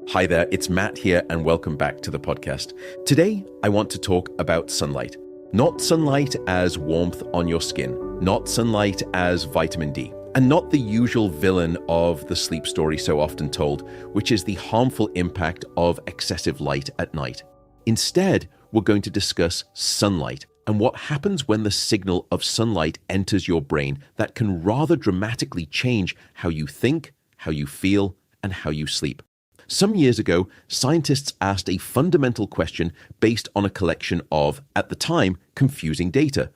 Hi there, it's Matt here, and welcome back to the podcast. Today, I want to talk about sunlight. Not sunlight as warmth on your skin, not sunlight as vitamin D, and not the usual villain of the sleep story so often told, which is the harmful impact of excessive light at night. Instead, we're going to discuss sunlight and what happens when the signal of sunlight enters your brain that can rather dramatically change how you think, how you feel, and how you sleep. Some years ago, scientists asked a fundamental question based on a collection of, at the time, confusing data.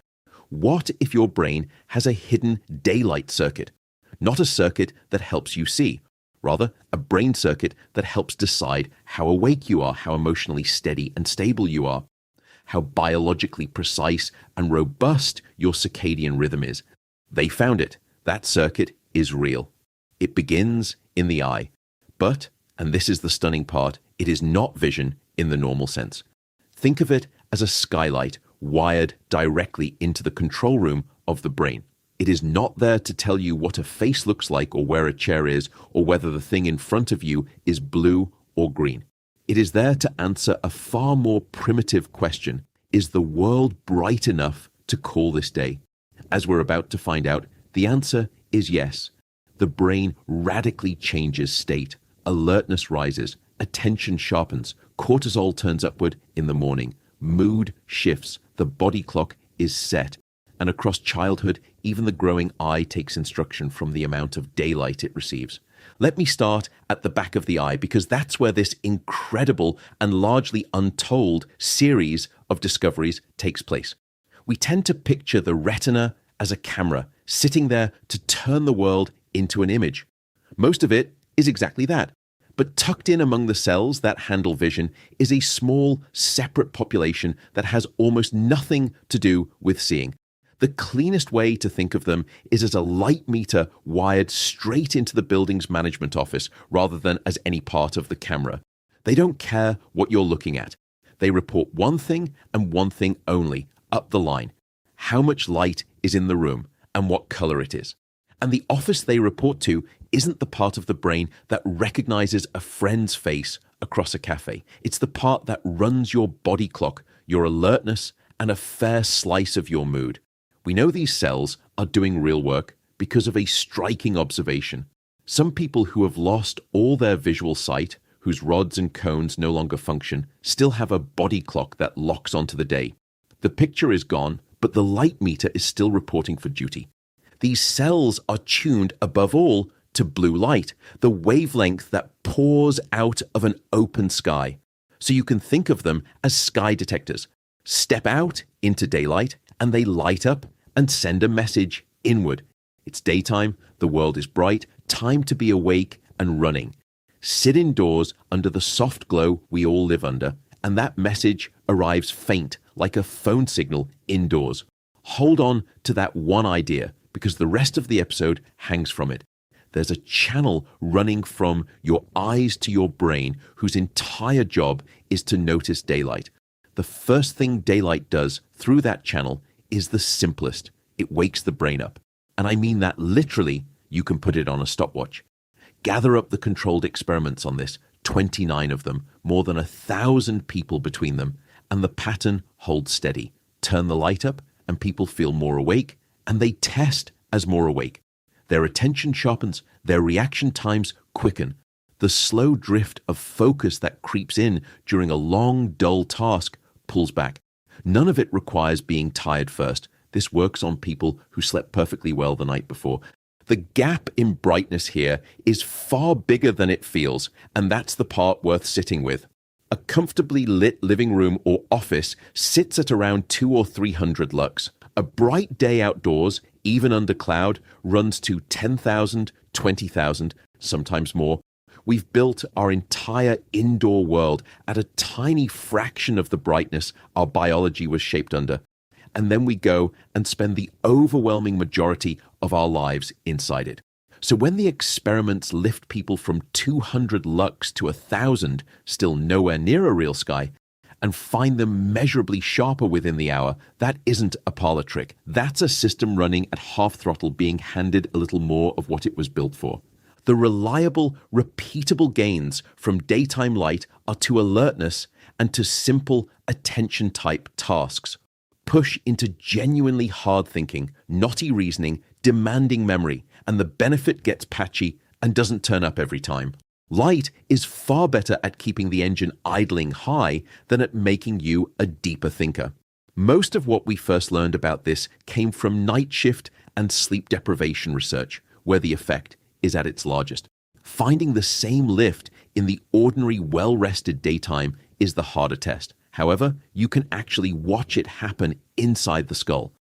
What if your brain has a hidden daylight circuit? Not a circuit that helps you see, rather a brain circuit that helps decide how awake you are, how emotionally steady and stable you are, how biologically precise and robust your circadian rhythm is. They found it. That circuit is real. It begins in the eye. But, and this is the stunning part, it is not vision in the normal sense. Think of it as a skylight wired directly into the control room of the brain. It is not there to tell you what a face looks like or where a chair is or whether the thing in front of you is blue or green. It is there to answer a far more primitive question. Is the world bright enough to call this day? As we're about to find out, the answer is yes. The brain radically changes state. Alertness rises, attention sharpens, cortisol turns upward in the morning, mood shifts, the body clock is set. And across childhood, even the growing eye takes instruction from the amount of daylight it receives. Let me start at the back of the eye, because that's where this incredible and largely untold series of discoveries takes place. We tend to picture the retina as a camera sitting there to turn the world into an image. Most of it is exactly that. But tucked in among the cells that handle vision is a small, separate population that has almost nothing to do with seeing. The cleanest way to think of them is as a light meter wired straight into the building's management office rather than as any part of the camera. They don't care what you're looking at. They report one thing and one thing only, up the line: how much light is in the room and what color it is. And the office they report to isn't the part of the brain that recognizes a friend's face across a cafe. It's the part that runs your body clock, your alertness, and a fair slice of your mood. We know these cells are doing real work because of a striking observation. Some people who have lost all their visual sight, whose rods and cones no longer function, still have a body clock that locks onto the day. The picture is gone, but the light meter is still reporting for duty. These cells are tuned above all to blue light, the wavelength that pours out of an open sky. So you can think of them as sky detectors. Step out into daylight and they light up and send a message inward. It's daytime, the world is bright, time to be awake and running. Sit indoors under the soft glow we all live under, and that message arrives faint like a phone signal indoors. Hold on to that one idea, because the rest of the episode hangs from it. There's a channel running from your eyes to your brain whose entire job is to notice daylight. The first thing daylight does through that channel is the simplest. It wakes the brain up. And I mean that literally. You can put it on a stopwatch. Gather up the controlled experiments on this, 29 of them, more than 1,000 people between them, and the pattern holds steady. Turn the light up and people feel more awake, and they test as more awake. Their attention sharpens, their reaction times quicken. The slow drift of focus that creeps in during a long, dull task pulls back. None of it requires being tired first. This works on people who slept perfectly well the night before. The gap in brightness here is far bigger than it feels, and that's the part worth sitting with. A comfortably lit living room or office sits at around 200 or 300 lux. A bright day outdoors, even under cloud, runs to 10,000, 20,000, sometimes more. We've built our entire indoor world at a tiny fraction of the brightness our biology was shaped under. And then we go and spend the overwhelming majority of our lives inside it. So when the experiments lift people from 200 lux to 1,000, still nowhere near a real sky, and find them measurably sharper within the hour, that isn't a parlor trick. That's a system running at half throttle being handed a little more of what it was built for. The reliable, repeatable gains from daytime light are to alertness and to simple attention-type tasks. Push into genuinely hard thinking, knotty reasoning, demanding memory, and the benefit gets patchy and doesn't turn up every time. Light is far better at keeping the engine idling high than at making you a deeper thinker. Most of what we first learned about this came from night shift and sleep deprivation research, where the effect is at its largest. Finding the same lift in the ordinary well-rested daytime is the harder test. However, you can actually watch it happen inside the skull.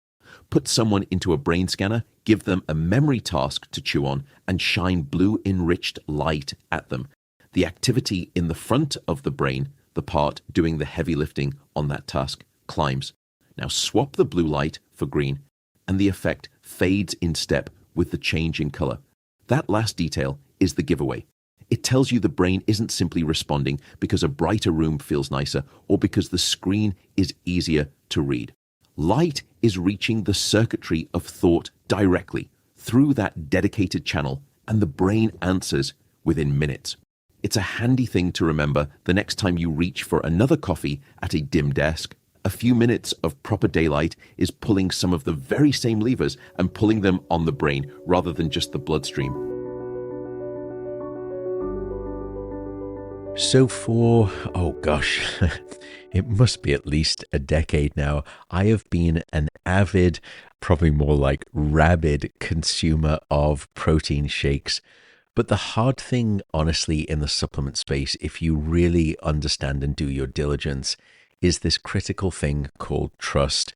Put someone into a brain scanner, give them a memory task to chew on, and shine blue-enriched light at them. The activity in the front of the brain, the part doing the heavy lifting on that task, climbs. Now swap the blue light for green, and the effect fades in step with the change in color. That last detail is the giveaway. It tells you the brain isn't simply responding because a brighter room feels nicer or because the screen is easier to read. Light is reaching the circuitry of thought directly through that dedicated channel, and the brain answers within minutes. It's a handy thing to remember the next time you reach for another coffee at a dim desk. A few minutes of proper daylight is pulling some of the very same levers and pulling them on the brain rather than just the bloodstream. So for, it must be at least a decade now, I have been an avid, probably more like rabid consumer of protein shakes. But the hard thing, honestly, in the supplement space, if you really understand and do your diligence, is this critical thing called trust.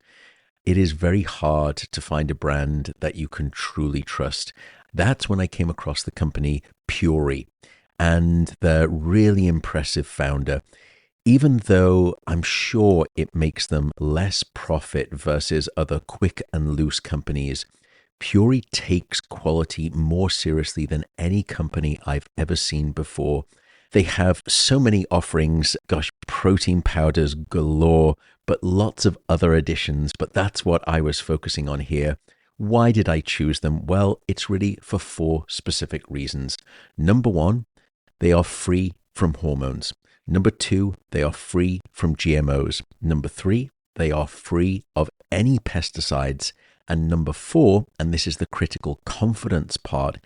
It is very hard to find a brand that you can truly trust. That's when I came across the company Puri and the really impressive founder. Even though I'm sure it makes them less profit versus other quick and loose companies, Puri takes quality more seriously than any company I've ever seen before. They have so many offerings, protein powders galore, but lots of other additions. But that's what I was focusing on here. Why did I choose them? Well, it's really for 4 specific reasons. Number 1, they are free from hormones. Number 2, they are free from GMOs. Number 3, they are free of any pesticides. And number 4, and this is the critical confidence part,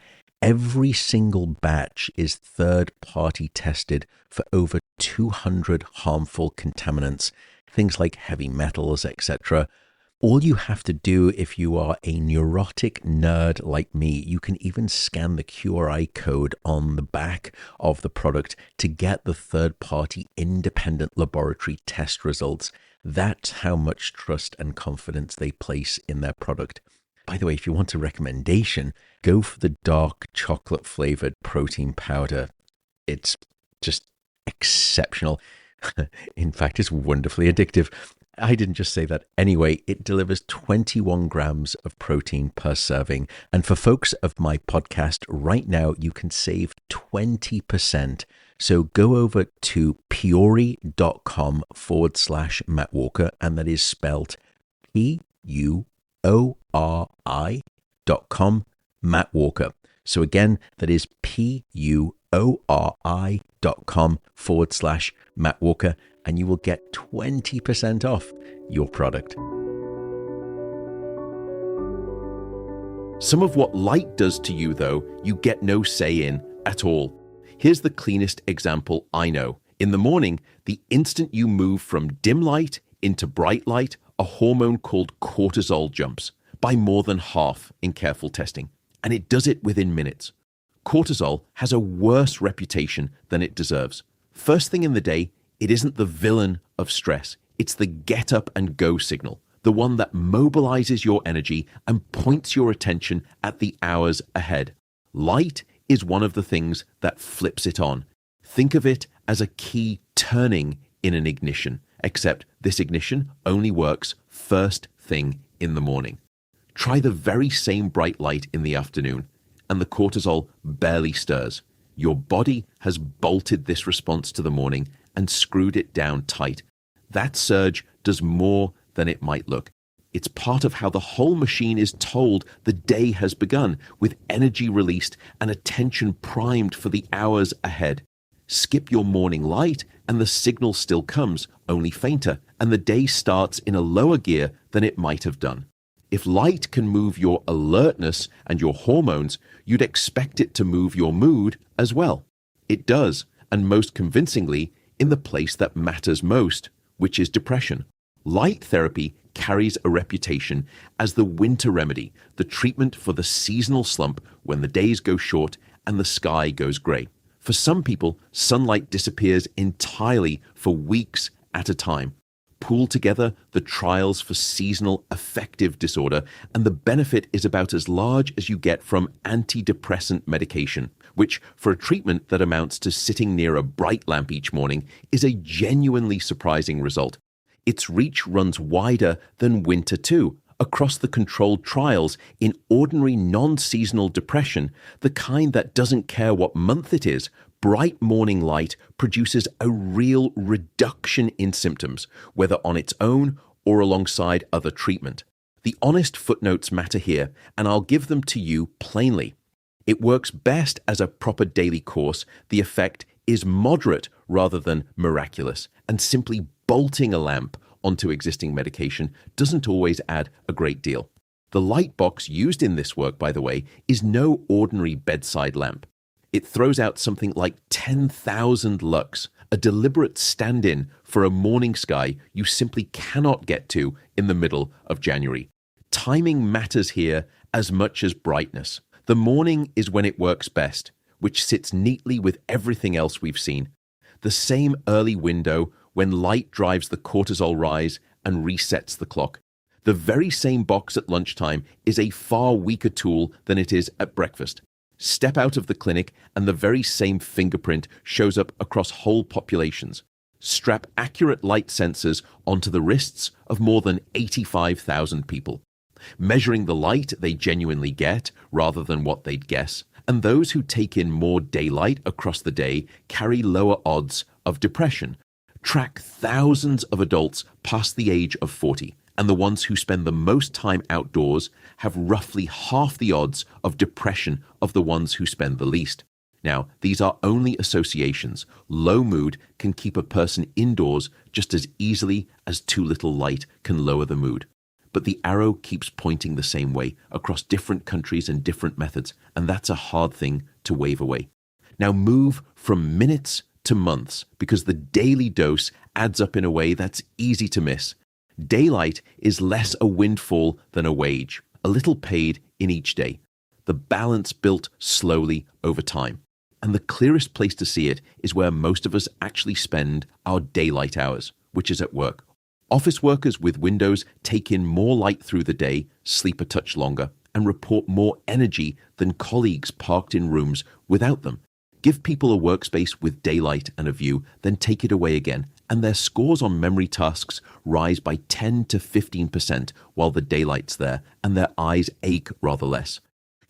every single batch is third-party tested for over 200 harmful contaminants, things like heavy metals, etc. All you have to do if you are a neurotic nerd like me, you can even scan the QRI code on the back of the product to get the third-party independent laboratory test results. That's how much trust and confidence they place in their product. By the way, if you want a recommendation, go for the dark chocolate flavored protein powder. It's just exceptional. In fact, it's wonderfully addictive. I didn't just say that. Anyway, it delivers 21 grams of protein per serving. And for folks of my podcast right now, you can save 20%. So go over to puri.com/Matt Walker, and that is spelled PUORI.com, Matt Walker. So again, that is PUORI.com/Matt Walker, and you will get 20% off your product. Some of what light does to you, though, you get no say in at all. Here's the cleanest example I know. In the morning, the instant you move from dim light into bright light, a hormone called cortisol jumps by more than half in careful testing, and it does it within minutes. Cortisol has a worse reputation than it deserves. First thing in the day, it isn't the villain of stress. It's the get up and go signal, the one that mobilizes your energy and points your attention at the hours ahead. Light is one of the things that flips it on. Think of it as a key turning in an ignition, except this ignition only works first thing in the morning. Try the very same bright light in the afternoon, and the cortisol barely stirs. Your body has bolted this response to the morning and screwed it down tight. That surge does more than it might look. It's part of how the whole machine is told the day has begun, with energy released and attention primed for the hours ahead. Skip your morning light and the signal still comes, only fainter, and the day starts in a lower gear than it might have done. If light can move your alertness and your hormones, you'd expect it to move your mood as well. It does, and most convincingly, in the place that matters most, which is depression. Light therapy carries a reputation as the winter remedy, the treatment for the seasonal slump when the days go short and the sky goes gray. For some people, sunlight disappears entirely for weeks at a time. Pool together the trials for seasonal affective disorder, and the benefit is about as large as you get from antidepressant medication, which, for a treatment that amounts to sitting near a bright lamp each morning, is a genuinely surprising result. Its reach runs wider than winter too, across the controlled trials in ordinary non-seasonal depression, the kind that doesn't care what month it is. Bright morning light produces a real reduction in symptoms, whether on its own or alongside other treatment. The honest footnotes matter here, and I'll give them to you plainly. It works best as a proper daily course. The effect is moderate rather than miraculous, and simply bolting a lamp onto existing medication doesn't always add a great deal. The light box used in this work, by the way, is no ordinary bedside lamp. It throws out something like 10,000 lux, a deliberate stand-in for a morning sky you simply cannot get to in the middle of January. Timing matters here as much as brightness. The morning is when it works best, which sits neatly with everything else we've seen. The same early window when light drives the cortisol rise and resets the clock. The very same box at lunchtime is a far weaker tool than it is at breakfast. Step out of the clinic and the very same fingerprint shows up across whole populations. Strap accurate light sensors onto the wrists of more than 85,000 people, measuring the light they genuinely get rather than what they'd guess. And those who take in more daylight across the day carry lower odds of depression. Track thousands of adults past the age of 40, and the ones who spend the most time outdoors have roughly half the odds of depression of the ones who spend the least. Now, these are only associations. Low mood can keep a person indoors just as easily as too little light can lower the mood. But the arrow keeps pointing the same way across different countries and different methods, and that's a hard thing to wave away. Now move from minutes to months, because the daily dose adds up in a way that's easy to miss. Daylight is less a windfall than a wage, a little paid in each day. The balance built slowly over time. And the clearest place to see it is where most of us actually spend our daylight hours, which is at work. Office workers with windows take in more light through the day, sleep a touch longer, and report more energy than colleagues parked in rooms without them. Give people a workspace with daylight and a view, then take it away again, and their scores on memory tasks rise by 10 to 15% while the daylight's there, and their eyes ache rather less.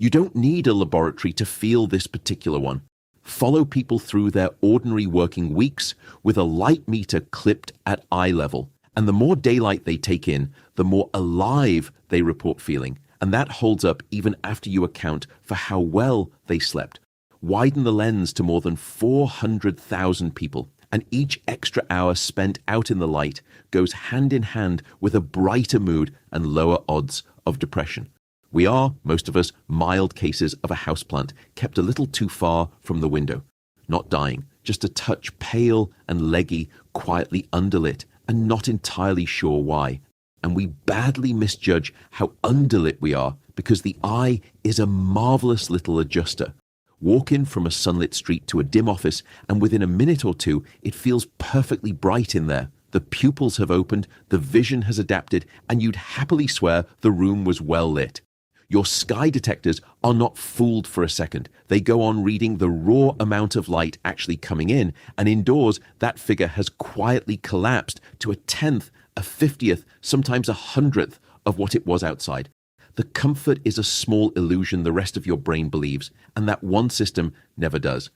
You don't need a laboratory to feel this particular one. Follow people through their ordinary working weeks with a light meter clipped at eye level, and the more daylight they take in, the more alive they report feeling, and that holds up even after you account for how well they slept. Widen the lens to more than 400,000 people, and each extra hour spent out in the light goes hand in hand with a brighter mood and lower odds of depression. We are, most of us, mild cases of a houseplant kept a little too far from the window. Not dying, just a touch pale and leggy, quietly underlit, and not entirely sure why. And we badly misjudge how underlit we are because the eye is a marvelous little adjuster. Walk in from a sunlit street to a dim office, and within a minute or two, it feels perfectly bright in there. The pupils have opened, the vision has adapted, and you'd happily swear the room was well lit. Your sky detectors are not fooled for a second. They go on reading the raw amount of light actually coming in, and indoors, that figure has quietly collapsed to a 10th, a 50th, sometimes a 100th of what it was outside. The comfort is a small illusion the rest of your brain believes, and that one system never does.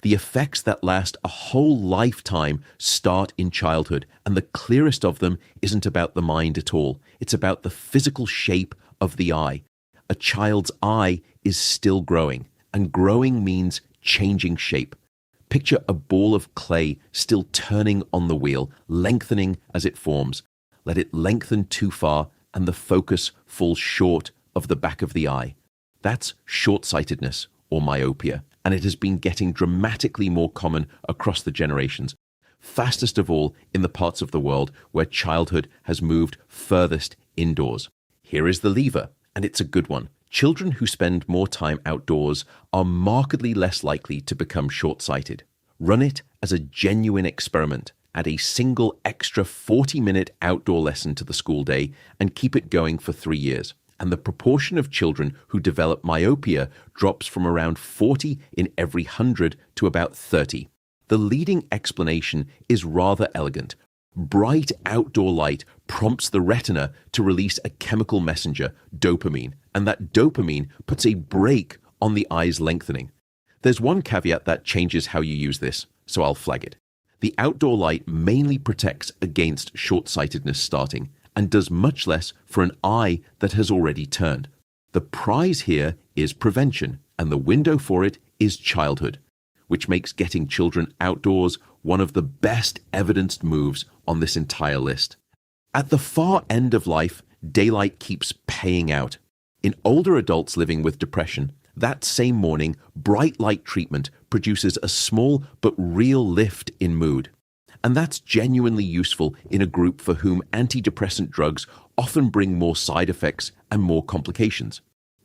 The effects that last a whole lifetime start in childhood, and the clearest of them isn't about the mind at all. It's about the physical shape of the eye. A child's eye is still growing, and growing means changing shape. Picture a ball of clay still turning on the wheel, lengthening as it forms. Let it lengthen too far, and the focus falls short of the back of the eye. That's short-sightedness, or myopia, and it has been getting dramatically more common across the generations, fastest of all in the parts of the world where childhood has moved furthest indoors. Here is the lever, and it's a good one. Children who spend more time outdoors are markedly less likely to become short-sighted. Run it as a genuine experiment. Add a single extra 40-minute outdoor lesson to the school day and keep it going for 3 years. And the proportion of children who develop myopia drops from around 40 in every 100 to about 30. The leading explanation is rather elegant. Bright outdoor light prompts the retina to release a chemical messenger, dopamine, and that dopamine puts a brake on the eye's lengthening. There's one caveat that changes how you use this, so I'll flag it. The outdoor light mainly protects against short-sightedness starting, and does much less for an eye that has already turned. The prize here is prevention, and the window for it is childhood, which makes getting children outdoors one of the best evidenced moves on this entire list. At the far end of life, daylight keeps paying out. In older adults living with depression, that same morning, bright light treatment produces a small but real lift in mood. And that's genuinely useful in a group for whom antidepressant drugs often bring more side effects and more complications.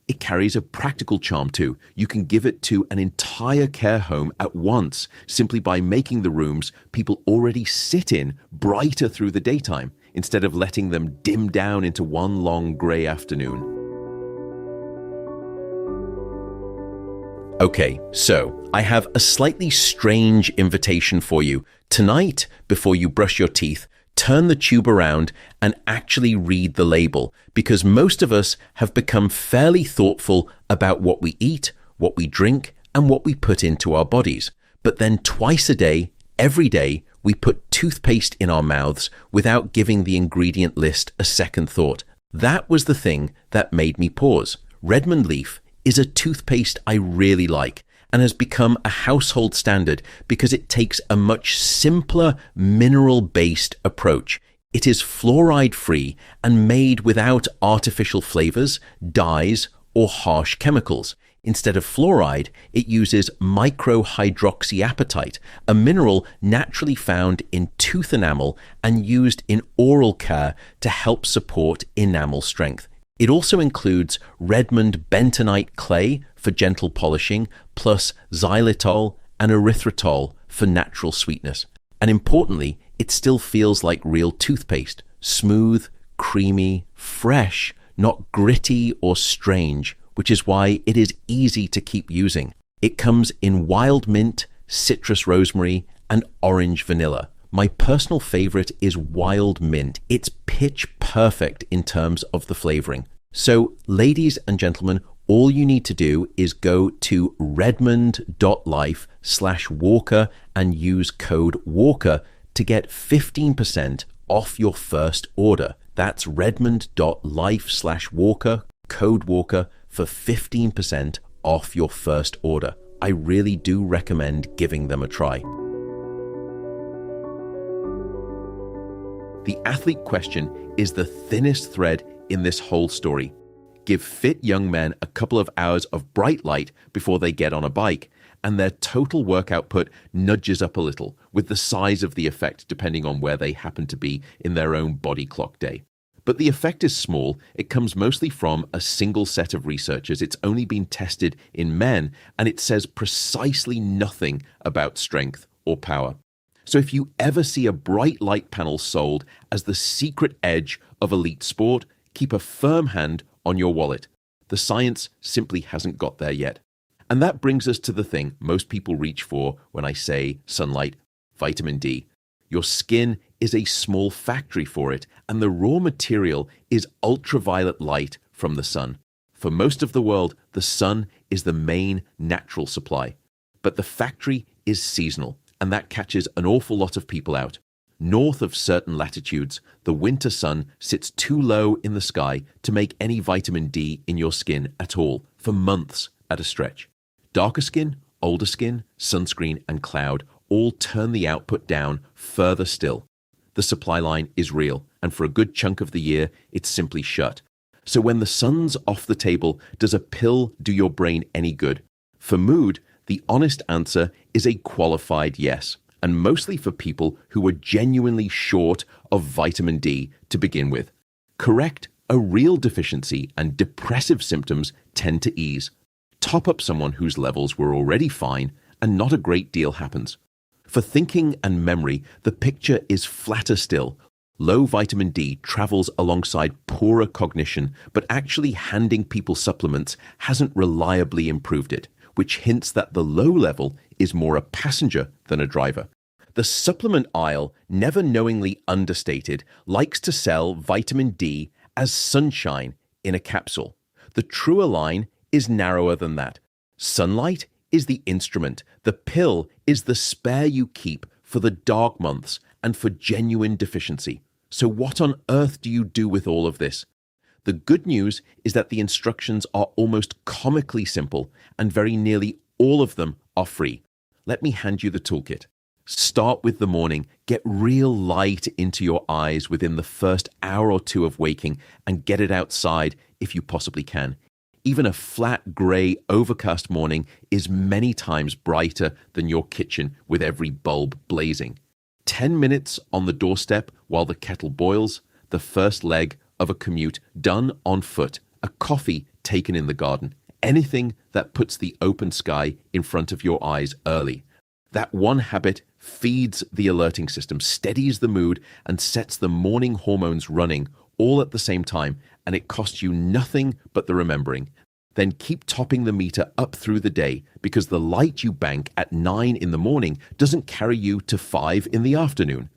It carries a practical charm too. You can give it to an entire care home at once simply by making the rooms people already sit in brighter through the daytime, instead of letting them dim down into one long grey afternoon. Okay, so I have a slightly strange invitation for you. Tonight, before you brush your teeth, turn the tube around and actually read the label, because most of us have become fairly thoughtful about what we eat, what we drink, and what we put into our bodies. But then twice a day, every day, we put toothpaste in our mouths without giving the ingredient list a second thought. That was the thing that made me pause. Redmond Leaf is a toothpaste I really like, and has become a household standard because it takes a much simpler mineral-based approach. It is fluoride-free and made without artificial flavors, dyes, or harsh chemicals. Instead of fluoride, it uses microhydroxyapatite, a mineral naturally found in tooth enamel and used in oral care to help support enamel strength. It also includes Redmond bentonite clay for gentle polishing, plus xylitol and erythritol for natural sweetness. And importantly, it still feels like real toothpaste, smooth, creamy, fresh, not gritty or strange, which is why it is easy to keep using. It comes in wild mint, citrus rosemary, and orange vanilla. My personal favorite is wild mint. It's pitch perfect in terms of the flavoring. So, ladies and gentlemen, all you need to do is go to redmond.life/walker and use code WALKER to get 15% off your first order. That's redmond.life/walker, code WALKER for 15% off your first order. I really do recommend giving them a try. The athlete question is the thinnest thread in this whole story. Give fit young men a couple of hours of bright light before they get on a bike, and their total work output nudges up a little, with the size of the effect depending on where they happen to be in their own body clock day. But the effect is small. It comes mostly from a single set of researchers. It's only been tested in men, and it says precisely nothing about strength or power. So if you ever see a bright light panel sold as the secret edge of elite sport, keep a firm hand on your wallet. The science simply hasn't got there yet. And that brings us to the thing most people reach for when I say sunlight, vitamin D. Your skin is a small factory for it, and the raw material is ultraviolet light from the sun. For most of the world, the sun is the main natural supply. But the factory is seasonal, and that catches an awful lot of people out. North of certain latitudes, the winter sun sits too low in the sky to make any vitamin D in your skin at all for months at a stretch. Darker skin, older skin, sunscreen, and cloud all turn the output down further still. The supply line is real, and for a good chunk of the year, it's simply shut. So when the sun's off the table, does a pill do your brain any good? For mood, the honest answer is a qualified yes, and mostly for people who are genuinely short of vitamin D to begin with. Correct a real deficiency and depressive symptoms tend to ease. Top up someone whose levels were already fine and not a great deal happens. For thinking and memory, the picture is flatter still. Low vitamin D travels alongside poorer cognition, but actually handing people supplements hasn't reliably improved it, which hints that the low level is more a passenger than a driver. The supplement aisle, never knowingly understated, likes to sell vitamin D as sunshine in a capsule. The truer line is narrower than that. Sunlight is the instrument. The pill is the spare you keep for the dark months and for genuine deficiency. So what on earth do you do with all of this? The good news is that the instructions are almost comically simple, and very nearly all of them are free. Let me hand you the toolkit. Start with the morning. Get real light into your eyes within the first hour or two of waking, and get it outside if you possibly can. Even a flat, grey, overcast morning is many times brighter than your kitchen with every bulb blazing. 10 minutes on the doorstep while the kettle boils, the first leg of a commute done on foot, a coffee taken in the garden, anything that puts the open sky in front of your eyes early. That one habit feeds the alerting system, steadies the mood, and sets the morning hormones running all at the same time, and it costs you nothing but the remembering. Then keep topping the meter up through the day, because the light you bank at 9 in the morning doesn't carry you to 5 in the afternoon.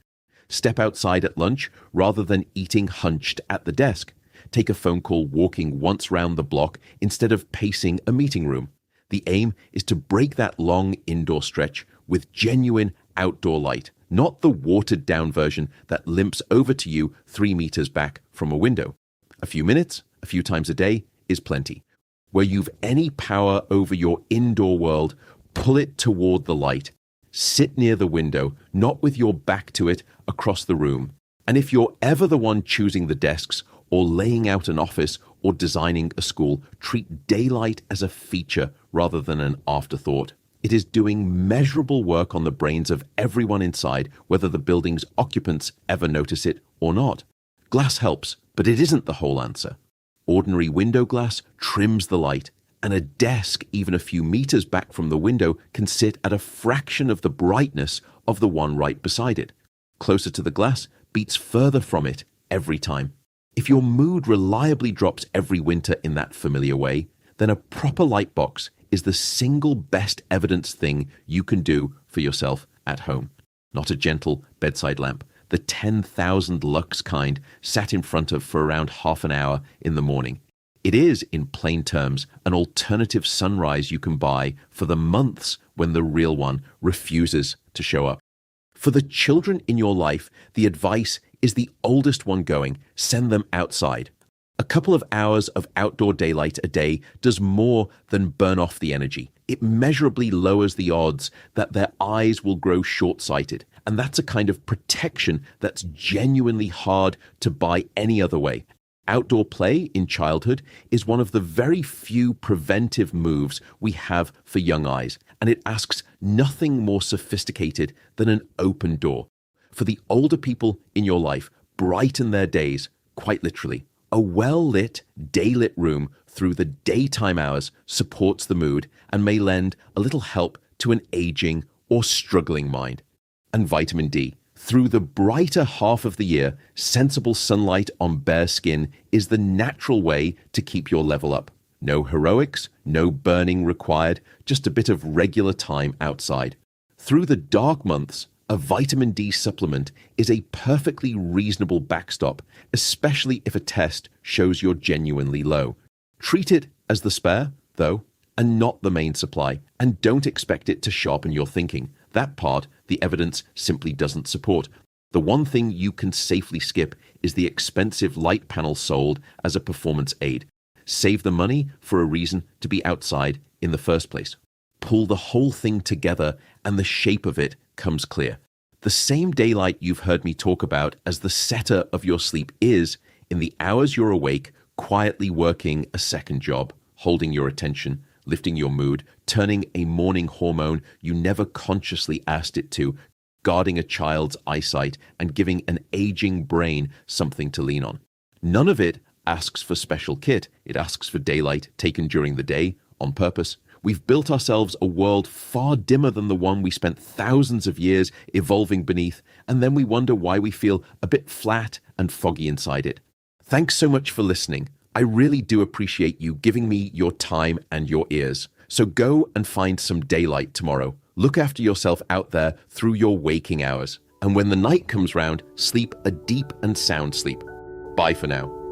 Step outside at lunch rather than eating hunched at the desk. Take a phone call walking once round the block instead of pacing a meeting room. The aim is to break that long indoor stretch with genuine outdoor light, not the watered-down version that limps over to you 3 meters back from a window. A few minutes, a few times a day is plenty. Where you've any power over your indoor world, pull it toward the light. Sit near the window, not with your back to it across the room. And if you're ever the one choosing the desks or laying out an office or designing a school, treat daylight as a feature rather than an afterthought. It is doing measurable work on the brains of everyone inside, whether the building's occupants ever notice it or not. Glass helps, but it isn't the whole answer. Ordinary window glass trims the light, and a desk even a few meters back from the window can sit at a fraction of the brightness of the one right beside it. Closer to the glass beats further from it every time. If your mood reliably drops every winter in that familiar way, then a proper light box is the single best evidence thing you can do for yourself at home. Not a gentle bedside lamp, the 10,000 lux kind sat in front of for around half an hour in the morning. It is, in plain terms, an alternative sunrise you can buy for the months when the real one refuses to show up. For the children in your life, the advice is the oldest one going: send them outside. A couple of hours of outdoor daylight a day does more than burn off the energy. It measurably lowers the odds that their eyes will grow short-sighted, and that's a kind of protection that's genuinely hard to buy any other way. Outdoor play in childhood is one of the very few preventive moves we have for young eyes, and it asks nothing more sophisticated than an open door. For the older people in your life, brighten their days, quite literally. A well-lit, day-lit room through the daytime hours supports the mood and may lend a little help to an aging or struggling mind. And vitamin D. Through the brighter half of the year, sensible sunlight on bare skin is the natural way to keep your level up. No heroics, no burning required, just a bit of regular time outside. Through the dark months, a vitamin D supplement is a perfectly reasonable backstop, especially if a test shows you're genuinely low. Treat it as the spare, though, and not the main supply. And don't expect it to sharpen your thinking. That part, the evidence simply doesn't support. The one thing you can safely skip is the expensive light panel sold as a performance aid. Save the money for a reason to be outside in the first place. Pull the whole thing together and the shape of it comes clear. The same daylight you've heard me talk about as the setter of your sleep is, in the hours you're awake, quietly working a second job, holding your attention, lifting your mood, turning a morning hormone you never consciously asked it to, guarding a child's eyesight, and giving an aging brain something to lean on. None of it asks for special kit. It asks for daylight taken during the day on purpose. We've built ourselves a world far dimmer than the one we spent thousands of years evolving beneath, and then we wonder why we feel a bit flat and foggy inside it. Thanks so much for listening. I really do appreciate you giving me your time and your ears. So go and find some daylight tomorrow. Look after yourself out there through your waking hours. And when the night comes round, sleep a deep and sound sleep. Bye for now.